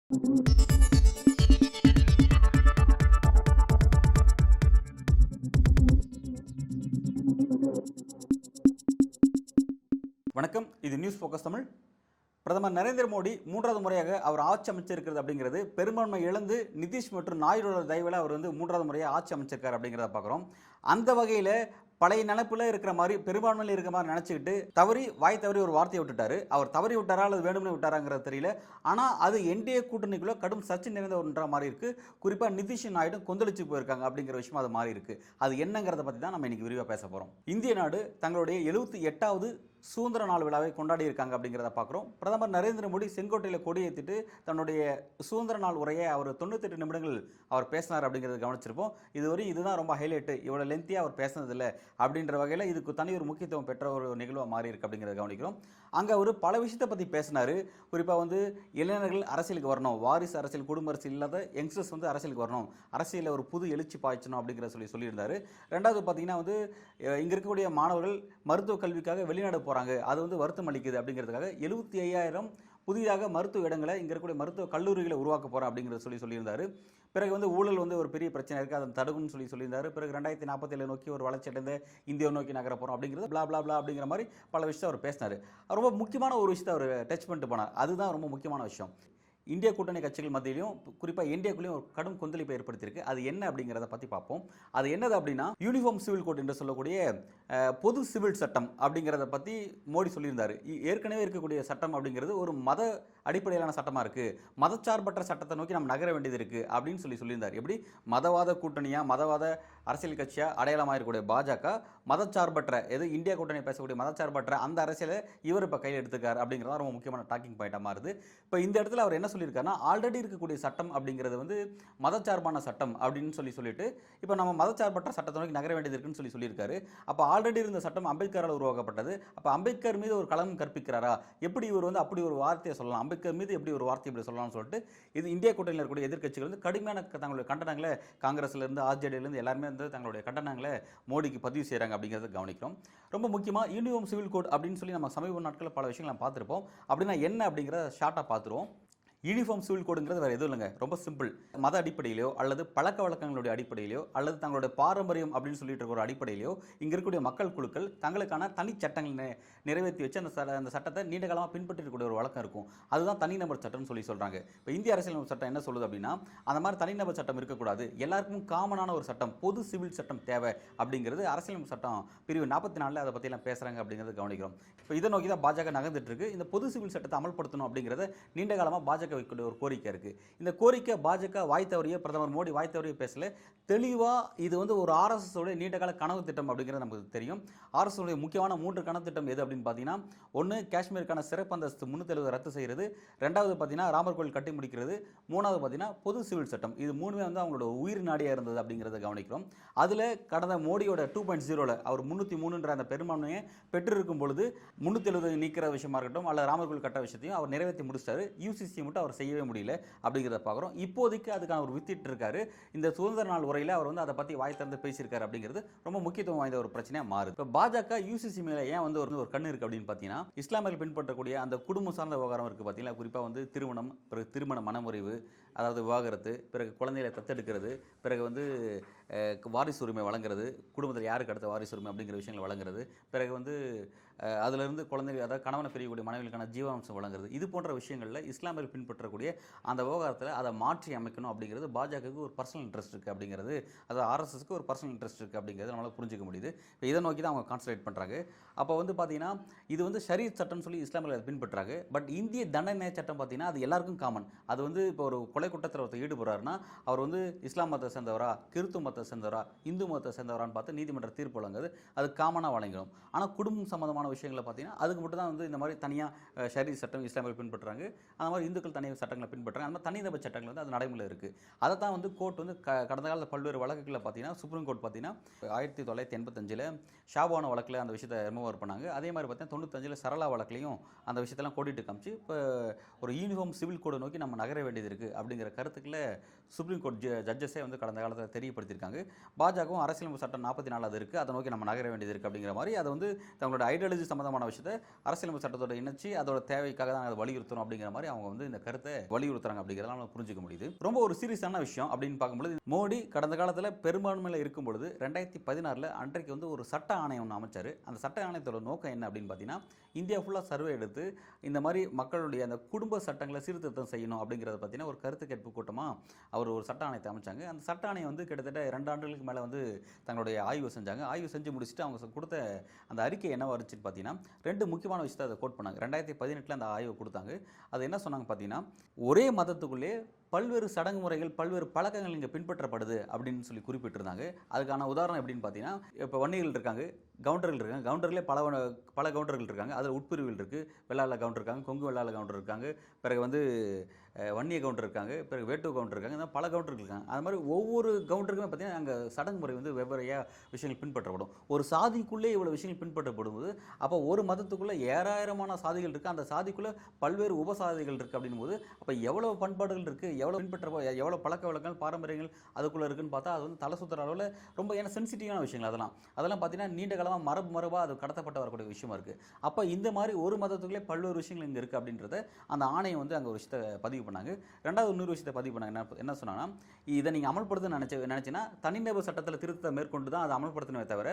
வணக்கம். இது news focus Tamil. பிரதமர் நரேந்திர மோடி 3வது முறையாக அவர் ஆட்சி அமைச்சிருக்கிறது அப்படிங்கிறது பெரும்பான்மை இழந்து நிதிஷ் மற்றும் நாயுடோட தயவில் அவர் 3வது முறையாக ஆட்சி அமைச்சிருக்காரு அப்படிங்கிறத பார்க்குறோம். அந்த வகையில் பழைய நினைப்பில் இருக்கிற மாதிரி பெரும்பான்மையில் இருக்கிற மாதிரி நினச்சிக்கிட்டு வாய் தவறி ஒரு வார்த்தையை விட்டுட்டாரு. அவர் தவறி விட்டாரா அல்லது வேண்டும்னே விட்டாராங்கிறது தெரியல. ஆனால் அது என்டிஏ கூட்டணிக்குள்ளே கடும் சர்ச்சை நிறைந்த ஒன்றா மாறி இருக்கு. குறிப்பாக நிதிஷ் நாயுடு கொந்தளிச்சு போயிருக்காங்க அப்படிங்கிற விஷயம் அது மாறி இருக்கு. அது என்னங்கிறத பற்றி தான் நம்ம இன்னைக்கு விரிவாக பேச போகிறோம். இந்திய நாடு தங்களுடைய 78வது சுதந்திர நாள் விழாவை கொண்டாடி இருக்காங்க அப்படிங்கிறத பார்க்குறோம். பிரதமர் நரேந்திர மோடி செங்கோட்டையில் கொடியேற்றிட்டு தன்னுடைய சுதந்திர நாள் உரையை அவர் 98 நிமிடங்கள் அவர் பேசினார் அப்படிங்கிறத கவனிச்சிருப்போம். இதுதான் ரொம்ப ஹைலைட்டு. இவ்வளோ லென்த்தியாக அவர் பேசினதில்லை அப்படின்ற வகையில் இதுக்கு தனி ஒரு முக்கியத்துவம் பெற்ற ஒரு நிகழ்வாக மாறி இருக்கு அப்படிங்கிறத கவனிக்கிறோம். அங்கே அவர் பல விஷயத்தை பற்றி பேசினார். குறிப்பாக இளைஞர்கள் அரசியலுக்கு வரணும், வாரிசு அரசியல் குடும்ப அரசியல் இல்லாத யங்ஸ்டர்ஸ் அரசியலுக்கு வரணும், அரசியலில் ஒரு புது எழுச்சி பாய்ச்சணும் அப்படிங்கிற சொல்லியிருந்தார். ரெண்டாவது பார்த்தீங்கன்னா இங்கே இருக்கக்கூடிய மாணவர்கள் மருத்துவ கல்விக்காக வெளிநாடு போகிறாங்க, அது வருத்தம் அளிக்குது அப்படிங்கிறதுக்காக 75,000 புதிதாக மருத்துவ இடங்களை இங்கே இருக்கக்கூடிய மருத்துவ கல்லூரிகளை உருவாக்க போகிறோம் அப்படிங்கிறத சொல்லியிருந்தார். பிறகு ஊழல் ஒரு பெரிய பிரச்சனை இருக்குது, அதை தடுக்கும்னு சொல்லியிருந்தார். பிறகு 2047 நோக்கி ஒரு வளர்ச்சி அடைந்த இந்தியாவை நோக்கி நகர போகிறோம் அப்படிங்கிறது பிளா பிளா பிளா அப்படிங்கிற மாதிரி பல விஷயத்தை அவர் பேசினார். ரொம்ப முக்கியமான ஒரு விஷயத்தை அவர் டச் பண்ணிட்டு போனார். அதுதான் ரொம்ப முக்கியமான விஷயம். இந்திய கூட்டணி கட்சிகள் மத்தியிலையும் குறிப்பாக இந்தியாக்குள்ளேயும் ஒரு கடும் கொந்தளிப்பை ஏற்படுத்தியிருக்கு. அது என்ன அப்படிங்கிறத பற்றி பார்ப்போம். அது என்னது அப்படின்னா யூனிஃபார்ம் சிவில் கோட் என்று சொல்லக்கூடிய பொது சிவில் சட்டம் அப்படிங்கிறத பற்றி மோடி சொல்லியிருந்தார். ஏற்கனவே இருக்கக்கூடிய சட்டம் அப்படிங்கிறது ஒரு மத அடிப்படையிலான சட்டமாக இருக்குது, மதச்சார்பற்ற சட்டத்தை நோக்கி நம்ம நகர வேண்டியது இருக்குது அப்படின்னு சொல்லியிருந்தார். எப்படி மதவாத கூட்டணியாக மதவாத அரசியல் கட்சியாக அடையாளமாக இருக்கக்கூடிய பாஜக மதச்சார்பற்ற இந்தியா கூட்டணி பேசக்கூடிய மதச்சார்பற்ற அந்த அரசியலை இவர் இப்போ கையில் எடுத்துக்கார் அப்படிங்கிறத ரொம்ப முக்கியமான டாக்கிங் பாயிண்டாக மாறுது. இப்போ இந்த இடத்துல அவர் என்ன சொல்லியிருக்காருன்னா, ஆல்ரெடி இருக்கக்கூடிய சட்டம் அப்படிங்கிறது மதச்சார்பான சட்டம் அப்படின்னு சொல்லிட்டு இப்போ நம்ம மதச்சார்பற்ற சட்டத்தை நோக்கி நகர வேண்டியது இருக்குன்னு சொல்லியிருக்காரு. அப்போ ஆல்ரெடி இருந்த சட்டம் அம்பேத்கரால் உருவாக்கப்பட்டது. அப்போ அம்பேத்கர் மீது ஒரு களங்கம் கற்பிக்கிறாரா? எப்படி இவர் அப்படி ஒரு வார்த்தையை சொல்லலாம், அம்பேத்கர் மீது எப்படி ஒரு வார்த்தை இப்படி சொல்லலாம்னு சொல்லிட்டு இது இந்திய கூட்டணியில் இருக்கக்கூடிய எதிர்க்கட்சிகள் கடுமையான தங்களுடைய கண்டனங்களை காங்கிரஸ்லேருந்து ஆர்ஜேடியிலேருந்து எல்லாருமே தங்களுடைய கண்டனங்களை மோடிக்கு பதிவு செய்கிறாங்க அப்படிங்கிறத கவனிக்கிறோம். ரொம்ப முக்கியமாக யூனிஃபார்ம் சிவில் கோட் அப்படின்னு சொல்லி நம்ம சமீப நாட்களில் பல விஷயங்கள் நம்ம பார்த்துருப்போம். அப்படின்னா என்ன அப்படிங்கிறத ஷார்ட்டாக பார்த்துருவோம். யூனிஃபார்ம் சிவில் கோடுங்கிறது வேறு எதுவும் இல்லைங்க, ரொம்ப சிம்பிள். மத அடிப்படையிலையோ அல்லது பழக்க வழக்கங்களுடைய அடிப்படையிலையோ அல்லது தங்களுடைய பாரம்பரியம் அப்படின்னு சொல்லிட்டு இருக்கிற ஒரு அடிப்படையிலையோ இங்கே இருக்கக்கூடிய மக்கள் குழுக்கள் தங்களுக்கான தனி சட்டங்களை நிறைவேற்றி வச்சு அந்த சட்டத்தை நீண்ட காலமாக பின்பற்றக்கூடிய ஒரு வழக்கம் இருக்கும். அதுதான் தனிநபர் சட்டம்னு சொல்கிறாங்க. இப்போ இந்திய அரசியலமைப்பு சட்டம் என்ன சொல்லுது அப்படின்னா, அந்த மாதிரி தனிநபர் சட்டம் இருக்கக்கூடாது, எல்லாருக்கும் காமனான ஒரு சட்டம், பொது சிவில் சட்டம் தேவை அப்படிங்கிறது அரசியலமைப்பு சட்டம் பிரிவு 44 அதை பற்றிலாம் பேசுகிறாங்க அப்படிங்கிறது கவனிக்கிறோம். இப்போ இதை நோக்கி தான் பாஜக நகர்ந்துட்டு இருக்கு. இந்த பொது சிவில் சட்டத்தை அமல்படுத்தணும் அப்படிங்கிறத நீண்ட காலமாக பாஜக வைக்கக்கூடிய ஒரு கோரிக்கை இருக்குது. இந்த கோரிக்கை பாஜக வாய் தவறிய பிரதமர் மோடி வாய் தவறிய பேசல, தெளிவாக இது ஒரு RSS உடைய நீண்டகால கனவு திட்டம் அப்படிங்கிறது நமக்கு தெரியும். RSS உடைய முக்கியமான 3 கனவு திட்டம் எது அப்படின்னு பார்த்தீங்கன்னா, ஒன்று காஷ்மீருக்கான சிறப்பு அந்தஸ்து 370 ரத்து செய்கிறது, ரெண்டாவது பார்த்தீங்கன்னா ராமர் கோவில் கட்டி முடிக்கிறது, மூணாவது பார்த்தீங்கன்னா பொது சிவில் சட்டம். இது மூணுமே அவங்களோட உயிர் நாடியாக இருந்தது அப்படிங்கிறத கவனிக்கிறோம். அதில் கடந்த மோடியோட 2.0ல் அவர் 303 அந்த பெரும்பான்மையை பெற்றிருக்கும் பொழுது 370 நீக்கிற விஷயமா இருக்கட்டும் அல்லது ராமர் கோவில் கட்ட விஷயத்தையும் அவர் நிறைவேற்றி முடிச்சிட்டாரு. UCC மட்டும் அவர் செய்யவே முடியல அப்படிங்கிறத பார்க்குறோம். இப்போதைக்கு அதுக்கான ஒரு வித்திட்டு இருக்காரு. இந்த சுதந்திர நாள் உரையில் அவர் அதை பற்றி வாய் திறந்து பேசியிருக்காரு அப்படிங்கிறது ரொம்ப முக்கியத்துவம் வாய்ந்த ஒரு பிரச்சனையாக மாறுது. இப்போ பாஜக UCC மேலே ஏன் ஒரு கண்ணு இருக்குது அப்படின்னு பார்த்தீங்கன்னா, இஸ்லாமியர்கள் பின்பற்றக்கூடிய அந்த குடும்பம் சார்ந்த விவகாரம் இருக்குது பார்த்தீங்களா. குறிப்பாக திருமணம், பிறகு திருமண மனமுறிவு, அதாவது விவாகரத்து, பிறகு குழந்தைகளை தத்தெடுக்கிறது, பிறகு வாரிசு உரிமை வழங்குறது, குடும்பத்தில் யாருக்கு அடுத்த வாரிசு உரிமை அப்படிங்கிற விஷயங்களை வழங்குறது, பிறகு அதிலிருந்து குழந்தைகள் அதாவது கணவனை பிரியக்கூடிய மனைவிகளுக்கான ஜீவாம்சம் வழங்குறது, இது போன்ற விஷயங்களில் இஸ்லாமியர்கள் பின்பற்றக்கூடிய அந்த விவகாரத்தில் அதை மாற்றி அமைக்கணும் அப்படிங்கிறது பாஜகவுக்கு ஒரு பர்சனல் இன்ட்ரெஸ்ட் இருக்குது அப்படிங்கிறது, அதாவது RSSக்கு ஒரு பர்சனல் இன்ட்ரெஸ்ட் இருக்குது அப்படிங்கிறது நம்மளால் புரிஞ்சிக்க முடியுது. இப்போ இதை நோக்கி தான் அவங்க கான்சன்ட்ரேட் பண்ணுறாங்க. அப்போ பார்த்தீங்கன்னா இது ஷரீத் சட்டம்னு சொல்லி இஸ்லாமியர்கள் பின்பற்றுறாங்க. பட் இந்திய தண்டனை சட்டம் பார்த்தீங்கன்னா அது எல்லாருக்கும் காமன். அது இப்போ ஒரு கொலை குற்றத்தில் ஒருத்தர் ஈடுபடுறாருன்னா அவர் இஸ்லாம் மதத்தை சேர்ந்தவரா, கிறிஸ்துவ மதத்தை சேர்ந்தவரா, இந்து மதத்தை சேர்ந்தவரான்னு பார்த்து நீதிமன்ற தீர்ப்பு வழங்குது. அது காமனாக வழங்கிடும். ஆனால் குடும்பம் சம்பந்தமான விஷயங்களை பார்த்தீங்கன்னா அதுக்கு மட்டும் தான் இந்த மாதிரி தனியாக ஷரீத் சட்டம் இஸ்லாமியர்கள் பின்பற்றுறாங்க. அந்த மாதிரி இந்துக்கள் தனியாக சட்டங்களை பின்பற்றுறாங்க. அந்த மாதிரி தனிநபர் சட்டங்கள் அது நடைமுறையில் இருக்குது. அதை தான் கோர்ட் கடந்த காலத்தில் பல்வேறு வழக்குகளில் பார்த்தீங்கன்னா சுப்ரீம் கோர்ட் பார்த்தீங்கன்னா 1985 ஷாபான வழக்கில் அந்த விஷயத்தை ரிமூவர் பண்ணாங்க. அதே மாதிரி பார்த்தீங்கன்னா 95 சரளா வழக்குலையும் அந்த விஷயத்தெல்லாம் கோடிட்டு காமிச்சு இப்போ ஒரு யூனிஃபார்ம் சிவில் கோடை நோக்கி நம்ம நகர வேண்டியது இருக்குது அப்படிங்கிற கருத்துக்களை சுப்ரீம் கோர்ட் ஜட்ஜஸே கடந்த காலத்தில் தெரியப்படுத்தியிருக்காங்க. பாஜகவும் அரசியலமைப்பு சட்டம் 44 அது இருக்குது, அதை நோக்கி நம்ம நகர வேண்டியது இருக்குது அப்படிங்கிற மாதிரி அதை தங்களோட மைலேஜ் சம்பந்தமான விஷயத்தை அரசியலமைப்பு சட்டத்தோட இணைச்சு அதோட தேவைக்காக தான் அதை வலியுறுத்தணும் அப்படிங்கிற மாதிரி அவங்க வந்து இந்த கருத்தை வலியுறுத்துறாங்க அப்படிங்கிறத நம்ம புரிஞ்சுக்க முடியுது. ரொம்ப ஒரு சீரியஸான விஷயம் அப்படின்னு பார்க்கும்போது, மோடி கடந்த காலத்தில் பெரும்பான்மையில் இருக்கும் பொழுது 2016 அன்றைக்கு வந்து ஒரு சட்ட ஆணையம் ஒன்று அமைச்சார். அந்த சட்ட ஆணையத்தோட நோக்கம் என்ன அப்படின்னு பார்த்தீங்கன்னா, இந்தியா ஃபுல்லாக சர்வே எடுத்து இந்த மாதிரி மக்களுடைய அந்த குடும்ப சட்டங்களை சீர்திருத்தம் செய்யணும் அப்படிங்கிறத பார்த்தீங்கன்னா ஒரு கருத்து கேட்பு கூட்டமாக அவர் ஒரு சட்ட ஆணையத்தை அமைச்சாங்க. அந்த சட்ட ஆணையம் வந்து கிட்டத்தட்ட 2 ஆண்டுகளுக்கு மேலே வந்து தங்களுடைய ஆய்வு செஞ்சாங்க. ஆய்வு செஞ்சு முடிச்சுட்டு அவங்க கொடுத்த அந்த அறிக்கை என்னவா இருந்துச்சுன்னு பார்த்தீங்கன்னா, 2 முக்கியமான விஷயத்தை அதை கோட் பண்ணாங்க. 2018 அந்த ஆய்வு கொடுத்தாங்க. அது என்ன சொன்னாங்க பார்த்தீங்கன்னா, ஒரே மதத்துக்குள்ளே பல்வேறு சடங்கு முறைகள், பல்வேறு பழக்கங்கள் இங்கே பின்பற்றப்படுது அப்படின்னு சொல்லி குறிப்பிட்டிருந்தாங்க. அதுக்கான உதாரணம் எப்படின்னு பார்த்தீங்கன்னா, இப்போ வன்னியர்கள் இருக்காங்க, கவுண்டர்கள் இருக்காங்க. கவுண்டர்லேயே பல கவுண்டர்கள் இருக்காங்க. அதில் உட்பிரிவுகள் இருக்குது. வெள்ளாள கவுண்டர் இருக்காங்க, கொங்கு வெள்ளாள கவுண்டர் இருக்காங்க, பிறகு வந்து வன்னிய கவுண்டர் இருக்காங்க, பிறகு வேட்டு கவுண்டர் இருக்காங்க. இந்த பல கவுண்டர்கள் இருக்காங்க. அது மாதிரி ஒவ்வொரு கவுண்டருக்குமே பார்த்தீங்கன்னா அங்கே சடங்கு முறை வந்து வெவ்வேறையாக விஷயங்கள் பின்பற்றப்படும். ஒரு சாதிக்குள்ளே இவ்வளோ விஷயங்கள் பின்பற்றப்படும்போது, அப்போ ஒரு மதத்துக்குள்ளே ஏராயிரமான சாதிகள் இருக்குது. அந்த சாதிக்குள்ளே பல்வேறு உபசாதிகள் இருக்குது அப்படின் போது, அப்போ எவ்வளோ பண்பாடுகள் இருக்குது, எவ்வளோ எவ்வளோ பழக்க வழக்கங்கள், பாரம்பரியங்கள் அதுக்குள்ளே இருக்குன்னு பார்த்தா அது வந்து தலை சுற்றுற அளவில் ரொம்ப ஏன்னா சென்சிட்டிவான விஷயங்கள். அதெல்லாம் பார்த்தீங்கன்னா நீண்ட காலமாக மரபாக அது கடத்தப்பட்ட வரக்கூடிய விஷயமா இருக்குது. அப்போ இந்த மாதிரி ஒரு மதத்துக்குள்ளே பல்வேறு விஷயங்கள் இங்கே இருக்குது அப்படின்றத அந்த ஆணையம் வந்து அங்கே ஒரு விஷயத்தை பதிவு பண்ணாங்க. ரெண்டாவது இன்னொரு விஷயத்தை பதிவு பண்ணாங்க. என்ன சொன்னாங்கன்னா, இதை நீங்கள் அமல்படுத்த நினச்சின்னா தனிநபர் சட்டத்தில் திருத்தத்தை மேற்கொண்டு தான் அதை அமல்படுத்தணுமே தவிர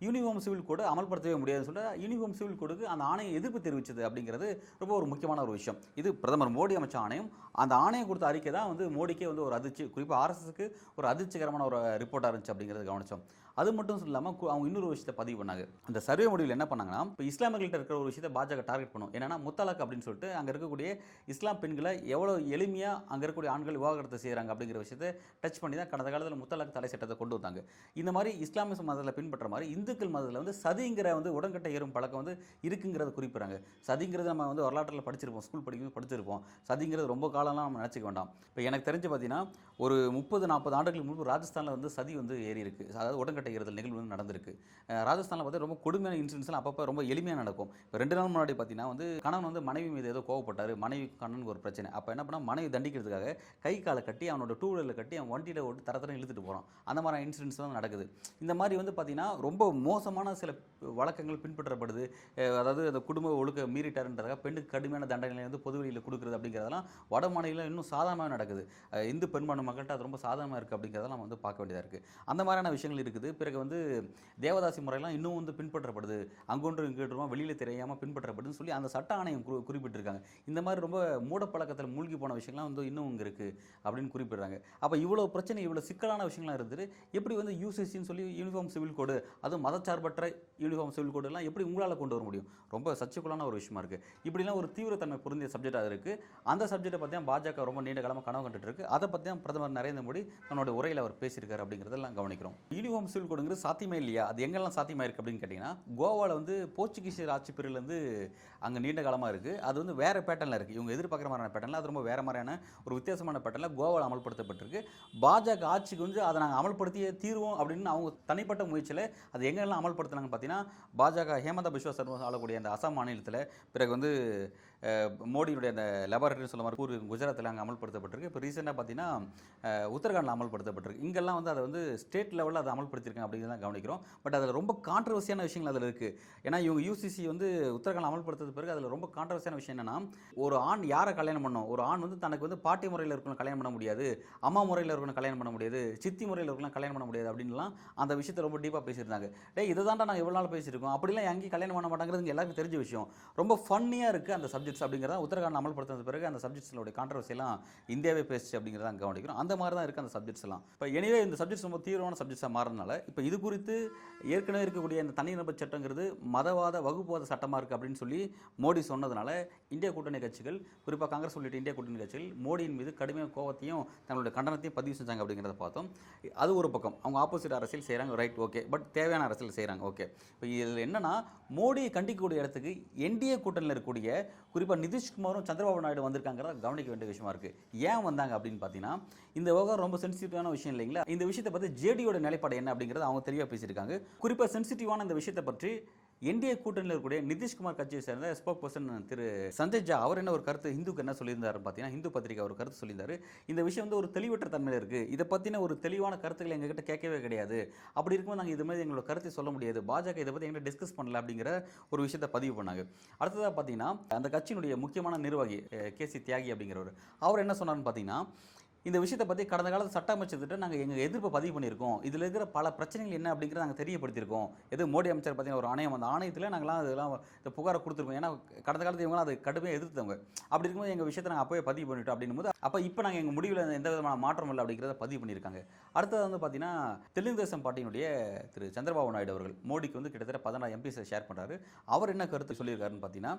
யூனிஃபார்ம் சிவில் கோடு அமல்படுத்தவே முடியாதுன்னு சொல்ல யூனிஃபார்ம் சிவில் கோடுக்கு அந்த ஆணையம் எதிர்ப்பு தெரிவிச்சது அப்படிங்கிறது ரொம்ப ஒரு முக்கியமான ஒரு விஷயம். இது பிரதமர் மோடி அமைச்ச ஆணையம். அந்த ஆணையம் கொடுத்த அறிக்கை தான் வந்து மோடிக்கே வந்து ஒரு அதிர்ச்சி, குறிப்பாக ஆர்எஸ்எஸ்க்கு ஒரு அதிர்ச்சிகரமான ஒரு ரிப்போர்ட்டாக இருந்துச்சு அப்படிங்கிறது கவனிச்சோம். அது மட்டும் இல்லாமல் அவங்க இன்னொரு விஷயத்தை பதிவு பண்ணாங்க. அந்த சர்வே முடிவில் என்ன பண்ணாங்கன்னா, இப்போ இஸ்லாமியர்கள்ட்ட இருக்கிற ஒரு விஷயத்தை பாஜக டார்கெட் பண்ணும். என்னன்னா முத்தலாக் அப்படின்னு சொல்லிட்டு அங்கே இருக்கக்கூடிய இஸ்லாம் பெண்களை எவ்வளோ எளிமையாக அங்கே இருக்கக்கூடிய ஆண்கள் விவாகரத்து செய்கிறாங்க அப்படிங்கிற விஷயத்தை டச் பண்ணி தான் கடந்த காலத்தில் முத்தலாக் தடை சட்டத்தை கொண்டு வந்தாங்க. இந்த மாதிரி இஸ்லாமிய மதத்தில் பின்பற்ற மாதிரி இந்துக்கள் மதத்தில் வந்து சதிங்கிற வந்து உடன்கட்டை ஏறும் பழக்கம் வந்து இருக்குங்கிறத குறிப்பிட்றாங்க. சதிங்கிறது நம்ம வந்து வரலாற்றில் படிச்சிருப்போம், ஸ்கூல் படிக்கும்போது படிச்சிருப்போம். சதிங்கிறது ரொம்ப காலம்லாம் நம்ம நினச்சிக்க வேண்டாம். இப்போ எனக்கு தெரிஞ்சு பார்த்தீங்கன்னா ஒரு 30-40 ஆண்டுகளுக்கு முன்பு ராஜஸ்தானில் வந்து சதி வந்து ஏறி இருக்குது. அதாவது உடன்கட்டை ஏறுதல் நிகழ்வு வந்து நடந்திருக்கு. ராஜஸ்தானில் பார்த்து ரொம்ப கொடுமையான இன்சிடென்ட்ஸ்லாம் அப்பப்போ ரொம்ப எளிமையாக நடக்கும். இப்போ 2 நாள் முன்னாடி பார்த்தீங்கன்னா வந்து கணவன் வந்து மனைவி மீது ஏதோ கோவப்பட்டார். மனைவி கண்ணனுக்கு ஒரு பிரச்சனை. அப்போ என்ன பண்ணால் மனைவி தண்டிக்கிறதுக்காக கை காலை கட்டி அவனோட 2 வீலரில் கட்டி அவன் வண்டியில் ஓட்டு தரத்தரம் இழுத்துட்டு போகிறான். அந்த மாதிரி இன்சிடென்ட்ஸ்லாம் நடக்குது. இந்த மாதிரி வந்து பார்த்தீங்கன்னா ரொம்ப மோசமான சில வழக்கங்கள் பின்பற்றப்படுது. அதாவது அந்த குடும்ப ஒழுக்க மீறிட்டாருன்றதாக பெண்ணுக்கு கடுமையான தண்டனை வந்து பொதுவெளியில் கொடுக்குறது அப்படிங்கிறதெல்லாம் வட மாநிலம் இன்னும் சாதாரணமாக நடக்குது. இந்து பெரும்பான்மை மக்கள்கிட்ட அது ரொம்ப சாதாரணமாக இருக்குது அப்படிங்கிறதெல்லாம் நம்ம வந்து பார்க்க வேண்டியதாக இருக்குது. அந்த மாதிரியான விஷயங்கள் இருக்குது. பிறகு வந்து தேவதாசி முறையெல்லாம் இன்னும் வந்து பின்பற்றப்படுது. அங்கொன்று இங்கொன்றுமா வெளியில் தெரியாமல் பின்பற்றப்படுதுன்னு சொல்லி அந்த சட்ட ஆணையம் குறிப்பிட்டிருக்காங்க. இந்த மாதிரி ரொம்ப மூடப்பழக்கத்தில் மூழ்கி போன விஷயங்கள்லாம் வந்து இன்னும் இங்கே இருக்குது அப்படின்னு குறிப்பிடுறாங்க. அப்போ இவ்வளோ பிரச்சனை, இவ்வளோ சிக்கலான விஷயங்கள்லாம் இருந்துட்டு எப்படி வந்து யூசிசின்னு சொல்லி யூனிஃபார்ம் சிவில் கோடு, அதுவும் மதச்சார்பற்ற யூனிஃபார்ம் சிவில் கோடுலாம் எப்படி உங்களால் கொண்டு வர முடியும்? ரொம்ப சர்ச்சைக்குள்ளான ஒரு விஷயமா இருக்குது. இப்படிலாம் ஒரு தீவிரத்தன்மை பொருந்திய சப்ஜெக்டாக இருக்குது. அந்த சப்ஜெக்டை பற்றி தான் பாஜக ரொம்ப நீண்ட காலமாக கனவு கண்டுட்டு இருக்கு. அதை பற்றி தான் பிரதமர் நரேந்திர மோடி தன்னோட உரையில் அவர் பேசியிருக்காரு அப்படிங்கிறதெல்லாம் கவனிக்கிறோம். யூனிஃபார்ம் சிவில் கோடுங்கிறது சாத்தியமே இல்லையா? அது எங்கெல்லாம் சாத்தியமாக இருக்குது அப்படின்னு கேட்டிங்கன்னா, கோவாவில் வந்து போர்ச்சுகீசியர் ஆட்சி பிரிவிலேருந்து அங்கே நீண்ட காலமாக இருக்குது. அது வந்து வேறு பேட்டர்னில் இருக்குது. இவங்க எதிர்பார்க்குற மாதிரியான பேட்டர்னில் அது ரொம்ப வேறு மாதிரியான ஒரு வித்தியாசமான பேட்டர்னில் கோவாவில் அமல்படுத்தப்பட்டிருக்கு. பாஜக ஆட்சிக்கு வந்து அதை நாங்கள் அமல்படுத்தியே தீர்வோம் அப்படின்னு அவங்க தனிப்பட்ட முயற்சியில் அது எங்கெல்லாம் அமல்படுத்தினாங்கன்னு பார்த்தீங்கன்னா, பாஜக ஹேமந்த பிஸ்வா சர்மா ஆளக்கூடிய அந்த அசாம் மாநிலத்தில், பிறகு வந்து மோடியுடைய அந்த லெபார்டரின்னு சொல்ல மாதிரி குஜராத்தில் அங்கே அமல்படுத்தப்பட்டிருக்கு. இப்போ ரீசெண்டாக பார்த்தீங்கன்னா உத்தரகாண்டில் அமல்படுத்தப்பட்டிருக்கு. இங்கெல்லாம் வந்து அதை வந்து ஸ்டேட் லெவலில் அதை அமல்படுத்தியிருக்காங்க அப்படிங்கிறத கவனிக்கிறோம். பட் அதில் ரொம்ப கான்ட்ரவர்சியான விஷயங்கள் அதில் இருக்குது. ஏன்னா இவங்க யூசிசி வந்து உத்தரகாண்ட் அமல்படுத்தது பிறகு அதில் ரொம்ப கான்ட்ரவர்சியான விஷயம் என்னென்னா, ஒரு ஆண் யாரை கல்யாணம் பண்ணணும், ஒரு ஆண் வந்து தனக்கு வந்து பாட்டி முறையில் இருக்கணும் கல்யாணம் பண்ண முடியாது, அம்மா முறையில் இருக்கணும் கல்யாணம் பண்ண முடியாது, சித்தி முறையில் இருக்கலாம் கல்யாணம் பண்ண முடியாது அப்படின்லாம் அந்த விஷயத்தை ரொம்ப டீப்பாக பேசியிருந்தாங்க. இதை தாண்டா நாங்கள் எவ்வளோ நாள் பேசியிருக்கோம், அப்படிலாம் எங்கேயும் கல்யாணம் பண்ண மாட்டாங்கிறது எல்லாருக்கும் தெரிஞ்ச விஷயம். ரொம்ப ஃபன்னியாக இருக்குது அந்த சப்ஜெக்ட்ஸ் அப்படிங்கிறத உத்தரகாண்ட் அமல்படுத்தின பிறகு அந்த சப்ஜெக்ட்ஸோட கான்ட்ரவர்சியெல்லாம் இந்தியாவே பேசிச்சு அப்படிங்கிறத கவனிக்கிறோம். அந்த மாதிரி தான் இருக்குது அந்த சப்ஜெக்ட்ஸ் எல்லாம். இப்போ எனிவே இந்த சப்ஜெக்ட்ஸ் ரொம்ப தீவிரமான சப்ஜெக்ட்ஸாக மாறினால இப்போ இது குறித்து ஏற்கனவே இருக்கக்கூடிய இந்த தனிநபர் சட்டங்கிறது மதவாத வகுப்புவாத சட்டமாக இருக்குது அப்படின்னு சொல்லி மோடி சொன்னதுனால இந்திய கூட்டணி கட்சிகள், குறிப்பாக காங்கிரஸ் உள்ளிட்ட இந்திய கூட்டணி கட்சிகள் மோடியின் மீது கடுமையான கோபத்தையும் தங்களுடைய கண்டனத்தையும் பதிவு செஞ்சாங்க அப்படிங்கிறத பார்த்தோம். அது ஒரு பக்கம் அவங்க ஆப்போசிட் அரசியல் செய்கிறாங்க, ரைட், ஓகே. பட் தேவையான அரசியல் செய்கிறாங்க, ஓகே. இப்போ இதில் என்னன்னா, மோடியை கண்டிக்கக்கூடிய இடத்துக்கு என்டிஏ கூட்டணியில் இருக்கக்கூடிய குறிப்பாக நிதிஷ்குமாரும் சந்திரபாபு நாயுடு வந்திருக்காங்கிறத கவனிக்க வேண்டிய விஷயமா இருக்குது. ஏன் வந்தாங்க அப்படின்னு பார்த்தீங்கன்னா, இந்த விவகாரம் ரொம்ப சென்சிட்டிவான விஷயம் இல்லைங்களா? இந்த விஷயத்தை பற்றி ஜேடியோட நிலைப்பாடு என்ன அப்படிங்கிறது அவங்க தெளிவாக பேசியிருக்காங்க. குறிப்பாக சென்சிட்டிவான இந்த விஷயத்தை பற்றி என்டிஏ கூட்டணியில் இருக்கக்கூடிய நிதிஷ்குமார் கட்சியை சேர்ந்த ஸ்போக் பர்சன் திரு சஞ்சய் ஜா அவர் என்ன ஒரு கருத்து ஹிந்துக்கு என்ன சொல்லியிருந்தாரு பார்த்தீங்கன்னா, ஹிந்து பத்திரிகை ஒரு கருத்து சொல்லியிருந்தாரு. இந்த விஷயம் வந்து ஒரு தெளிவற்ற தன்மையில் இருக்குது, இதை பற்றின ஒரு தெளிவான கருத்துக்களை எங்ககிட்ட கேட்கவே கிடையாது, அப்படி இருக்கும்போது நாங்கள் இது மாதிரி எங்களோட கருத்தை சொல்ல முடியாது, பாஜக இதை பற்றி எங்கிட்ட டிஸ்கஸ் பண்ணல அப்படிங்கிற ஒரு விஷயத்தை பதிவு பண்ணாங்க. அடுத்ததாக பார்த்தீங்கன்னா, அந்த கட்சியினுடைய முக்கியமான நிர்வாகி கேசி தியாகி அப்படிங்கிறவர் அவர் என்ன சொன்னார்னு பார்த்தீங்கன்னா, இந்த விஷயத்தை பற்றி கடந்த காலத்தில் சட்ட அமைச்சர்கிட்ட நாங்கள் எங்கள் எதிர்ப்பை பதிவு பண்ணியிருக்கோம், இதில் இருக்கிற பல பிரச்சனைகள் என்ன அப்படிங்கிறத நாங்கள் தெரியப்படுத்தியிருக்கோம். எது மோடி அமைச்சர் பார்த்தீங்கன்னா ஒரு ஆணையம், அந்த ஆணையத்தில் நாங்களாம் அதெல்லாம் இந்த புகாரை கொடுத்துருக்கோம். ஏன்னா கடந்த காலத்தில் இவங்களாம் அதை கடுமையாக எதிர்த்தவங்க. அப்படி இருக்கும்போது எங்கள் விஷயத்தை நாங்கள் அப்போவே பதிவு பண்ணிட்டோம் அப்படின்னும் போது, அப்போ இப்போ நாங்கள் எங்கள் முடிவில் எந்த விதமான மாற்றம் இல்லை அப்படிங்கிறத பதிவு பண்ணியிருக்காங்க. அடுத்தது வந்து பார்த்தீங்கன்னா, தெலுங்கு தேசம் பார்ட்டியினுடைய திரு சந்திரபாபு நாயுடு அவர்கள் மோடிக்கு வந்து கிட்டத்தட்ட 16 எம்பிஸை ஷேர் பண்ணுறாரு. அவர் என்ன கருத்து சொல்லியிருக்காருன்னு பார்த்தீங்கன்னா,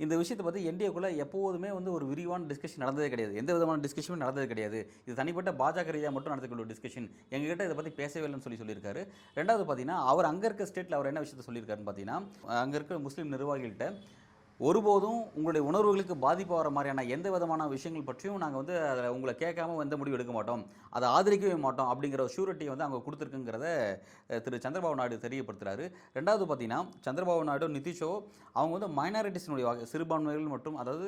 இந்த விஷயத்தை பற்றி என்டிஏக்குள்ளே எப்போதுமே வந்து ஒரு விரிவான டிஸ்கஷன் நடந்ததே கிடையாது, எந்த விதமான டிஸ்கஷனும் நடந்தது கிடையாது, இது தனிப்பட்ட பாஜக ரீதியாக மட்டும் நடந்துக்கூடிய டிஸ்கஷன், எங்ககிட்ட இதை பற்றி பேசவே இல்லைன்னு சொல்லியிருக்காரு. ரெண்டாவது பார்த்தீங்கன்னா, அவர் அங்கே இருக்க ஸ்டேட்டில் அவர் என்ன விஷயத்தை சொல்லியிருக்காருன்னு பார்த்தீங்கன்னா, அங்கே இருக்க முஸ்லீம் நிர்வாகிகள்கிட்ட ஒருபோதும் உங்களுடைய உணர்வுகளுக்கு பாதிப்பு வர மாதிரியான எந்த விதமான விஷயங்கள் பற்றியும் நாங்கள் வந்து அதில் உங்களை கேட்காம எந்த முடிவு எடுக்க மாட்டோம், அதை ஆதரிக்கவே மாட்டோம் அப்படிங்கிற ஒரு ஷூரிட்டியை வந்து அவங்க கொடுத்துருக்குங்கிறத திரு சந்திரபாபு நாயுடு தெரியப்படுத்துகிறாரு. ரெண்டாவது பார்த்தீங்கன்னா, சந்திரபாபு நாயுடு நிதிஷோ அவங்க வந்து மைனாரிட்டிஸினுடைய வாக்கு, சிறுபான்மைகள் மற்றும் அதாவது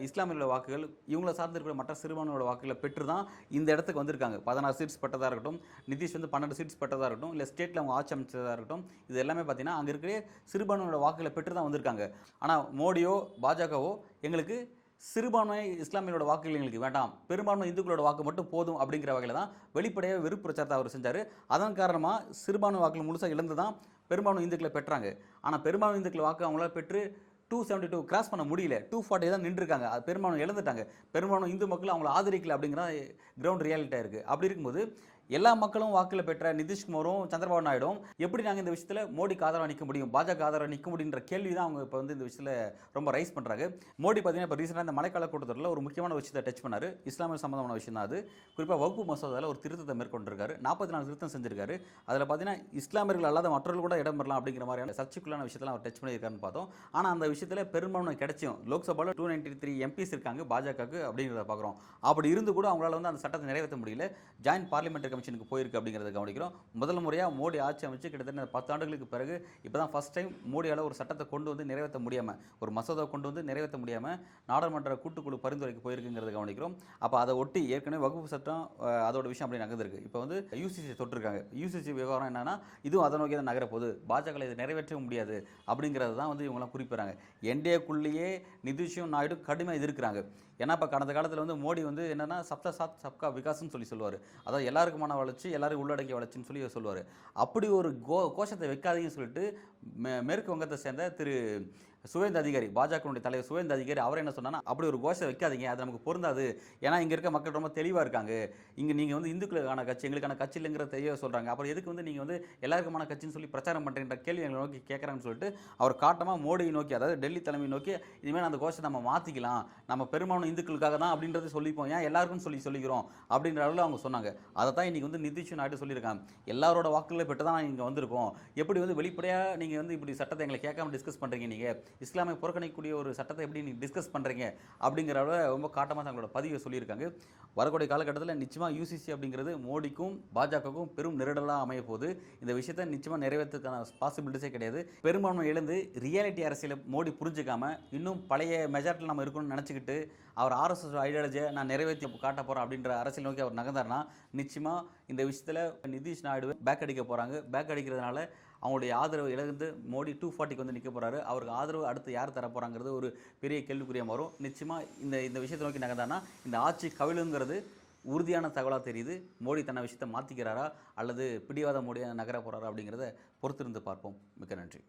இஸ்லாமியோட வாக்குகள், இவங்களை சார்ந்திருக்கிற மற்ற சிறுபான்மையோட வாக்குகளை பெற்று தான் இந்த இடத்துக்கு வந்திருக்காங்க. 16 சீட்ஸ் பெற்றதாக இருக்கட்டும், நிதிஷ் வந்து 12 சீட்ஸ் பெற்றதாக இருக்கட்டும், இல்லை ஸ்டேட்டில் அவங்க ஆட்சி அமைச்சதாக இருக்கட்டும், இது எல்லாமே பார்த்தீங்கன்னா அங்கே இருக்கிற சிறுபான்மையோட வாக்குகளை பெற்று தான் வந்திருக்காங்க. ஆனால் மோடியோ பாஜகவோ எங்களுக்கு சிறுபான்மை இஸ்லாமியரோட வாக்குகள் எங்களுக்கு வேண்டாம், பெரும்பான்மை இந்துக்களோட வாக்கு மட்டும் போதும் அப்படிங்கிற வகையில் தான் வெளிப்படையாக வெறுப்பு பிரச்சாரத்தை அவர் செஞ்சார். அதன் காரணமாக சிறுபான்மை வாக்குகள் முழுசாக இழந்து தான் பெரும்பான்மை இந்துக்களை பெற்றாங்க. ஆனால் பெரும்பான்மை இந்துக்கள் வாக்கு அவங்களால பெற்று 272 கிராஸ் பண்ண முடியல, 240 தான் நின்றுருக்காங்க, அது பெரும்பான்மை இழந்துட்டாங்க. பெரும்பான்மை இந்து மக்கள் அவங்கள ஆதரிக்கல அப்படிங்கிற கிரவுண்ட் ரியாலிட்டியாக இருக்குது. அப்படி இருக்கும்போது எல்லா மக்களும் வாக்கில் பெற்ற நிதிஷ்குமாரும் சந்திரபாபு நாயுடும் எப்படி நாங்கள் இந்த விஷயத்தில் மோடிக்கு ஆதரவாக நிற்க முடியும், பாஜக ஆதரவாக நிற்க முடியுன்ற கேள்வி தான் அவங்க இப்போ வந்து இந்த விஷயத்தில் ரொம்ப ரைஸ் பண்ணுறாங்க. மோடி பார்த்தீங்கன்னா இப்போ ரீசெண்டாக இந்த மழைக்கால கூட்டத்தொடரில் ஒரு முக்கியமான விஷயத்தை டச் பண்ணார், இஸ்லாமிய சம்பந்தமான விஷயம் தான் அது. குறிப்பாக வகுப்பு மசோதாவில் ஒரு திருத்தத்தை மேற்கொண்டிருக்காரு, 44 திருத்தம் செஞ்சிருக்காரு. அதில் பார்த்தீங்கன்னா இஸ்லாமியர்கள் அல்லாத மற்றவர்கள் கூட இடம் பெறலாம் அப்படிங்கிற மாதிரியான சர்ச்சைக்குள்ளான விஷயத்தில் அவர் டச் பண்ணியிருக்காருன்னு பார்த்தோம். ஆனால் அந்த விஷயத்தில் பெரும்பான்மை கிடைச்சும் லோக்சபாவில் 293 எம்பிஸ் இருக்காங்க பாஜகவுக்கு அப்படிங்கிறத பார்க்குறோம். அப்படி இருந்து கூட அவங்களால வந்து அந்த சட்டத்தை நிறைவேற்ற முடியல. ஜாயின்ட் பார்லிமெண்டரி கமிஷனுக்கு போயிருக்கு அப்படிங்கிறத கவனிக்கிறோம். முதல் முறையாக மோடி ஆட்சி அமைச்சு கிட்டத்தட்ட 10 ஆண்டுகளுக்கு பிறகு இப்போ தான் ஃபர்ஸ்ட் டைம் மோடியால் ஒரு சட்டத்தை கொண்டு வந்து நிறைவேற்ற முடியாமல், ஒரு மசோதா கொண்டு வந்து நிறைவேற்ற முடியாமல் நாடாளுமன்ற கூட்டுக்குழு பரிந்துரைக்கு போயிருக்குங்கிறத கவனிக்கிறோம். அப்போ அதை ஒட்டி ஏற்கனவே வகுப்பு சட்டம் அதோட விஷயம் அப்படி நகர்ந்துருக்கு. இப்போ வந்து யூசிசி தொட்டிருக்காங்க. யூசிசி விவகாரம் என்னன்னா, இதுவும் அதை நோக்கி தான் நகரப்போகுது, பாஜக இதை நிறைவேற்றவும் முடியாது அப்படிங்கிறது தான் வந்து இவங்களாம் குறிப்பிட்றாங்க. என்டிஏக்குள்ளேயே நிதிஷும் நாயுடு கடுமையாக எதிர்க்கிறாங்க. ஏன்னா இப்போ கடந்த காலத்தில் வந்து மோடி வந்து என்னென்னா சப்தா சாத் சப்கா விகாஸ்ன்னு சொல்லுவார், அதாவது எல்லாருக்குமான வளர்ச்சி, எல்லாரும் உள்ளடக்கிய வளர்ச்சின்னு சொல்லி சொல்லுவார். அப்படி ஒரு கோஷத்தை வைக்காதீங்கன்னு சொல்லிட்டு மேற்கு வங்கத்தை சேர்ந்த திரு சுவேந்த அதிகாரி, பாஜகவுடைய தலைவர் சுவேந்த அதிகாரி அவர் என்ன சொன்னான்னா, அப்படி ஒரு கோஷத்தை வைக்காதீங்க, அது நமக்கு பொருந்தாது, ஏன்னா இங்கே இருக்க மக்கள் ரொம்ப தெளிவாக இருக்காங்க, இங்கே நீங்கள் வந்து இந்துக்களுக்கான கட்சி எங்களுக்கான கட்சி இல்லைங்கிற தெளிவாக சொல்கிறாங்க, அப்புறம் எதுக்கு வந்து நீங்கள் வந்து எல்லாருக்குமான கட்சின்னு சொல்லி பிரச்சாரம் பண்ணுறீன்ற கேள்வி எங்களை நோக்கி கேட்குறாங்கன்னு சொல்லிட்டு அவர் காட்டமாக மோடியை நோக்கி, அதாவது டெல்லி தலைமை நோக்கி, இனிமேல் அந்த கோஷத்தை நம்ம மாற்றிக்கலாம், நம்ம பெரும்பான்மை இந்துக்களுக்காக தான் அப்படின்றது சொல்லிப்போம், ஏன் எல்லாருக்கும் சொல்லிக்கிறோம் அப்படின்ற அளவில் அவங்க சொன்னாங்க. அதை தான் இன்றைக்கி வந்து நிதிஷ் நாயுடு சொல்லியிருக்காங்க, எல்லாரோட வாக்குகளை பெற்று தான் இங்கே வந்திருக்கோம், எப்படி வந்து வெளிப்படையாக நீங்கள் வந்து இப்படி சட்டத்தை எங்களை கேட்காம டிஸ்கஸ் பண்ணுறீங்க, நீங்கள் இஸ்லாமை புறக்கணிக்கக்கூடிய ஒரு சட்டத்தை எப்படி நீங்கள் டிஸ்கஸ் பண்ணுறீங்க அப்படிங்கிற ரொம்ப காட்டமாக தங்களோட பதிவை சொல்லியிருக்காங்க. வரக்கூடிய காலகட்டத்தில் நிச்சயமாக யூசிசி அப்படிங்கிறது மோடிக்கும் பாஜகவுக்கும் பெரும் நெருடலாக அமைய போகுது. இந்த விஷயத்தை நிச்சயமாக நிறைவேற்றதுக்கான பாசிபிலிட்டிஸே கிடையாது. பெரும்பான்மை இழந்து ரியாலிட்டி அரசியலை மோடி புரிஞ்சுக்காமல் இன்னும் பழைய மெஜாரிட்டியில் நம்ம இருக்கணும்னு நினச்சிக்கிட்டு அவர் RSS ஐடியாலஜியை நான் நிறைவேற்றி காட்ட போகிறேன் அப்படின்ற அரசியல் நோக்கி அவர் நகர்ந்தார்னா நிச்சயமாக இந்த விஷயத்தில் நிதிஷ் நாயுடு பேக் அடிக்க போகிறாங்க. பேக் அடிக்கிறதுனால அவங்களுடைய ஆதரவு இழந்து மோடி 240க்கு வந்து நிற்க போகிறாரு. அவருக்கு ஆதரவு அடுத்து யார் தர போகிறாங்கிறது ஒரு பெரிய கேள்விக்குறியாக வரும். நிச்சயமாக இந்த விஷயத்தை நோக்கி நகர்ந்தானா இந்த ஆட்சி கவிழுங்கிறது உறுதியான தகவலாக தெரியுது. மோடி தன்னை விஷயத்தை மாற்றிக்கிறாரா அல்லது பிடிவாத மோடியாக நகர போகிறாரா அப்படிங்கிறத பொறுத்திருந்து பார்ப்போம். மிக்க நன்றி.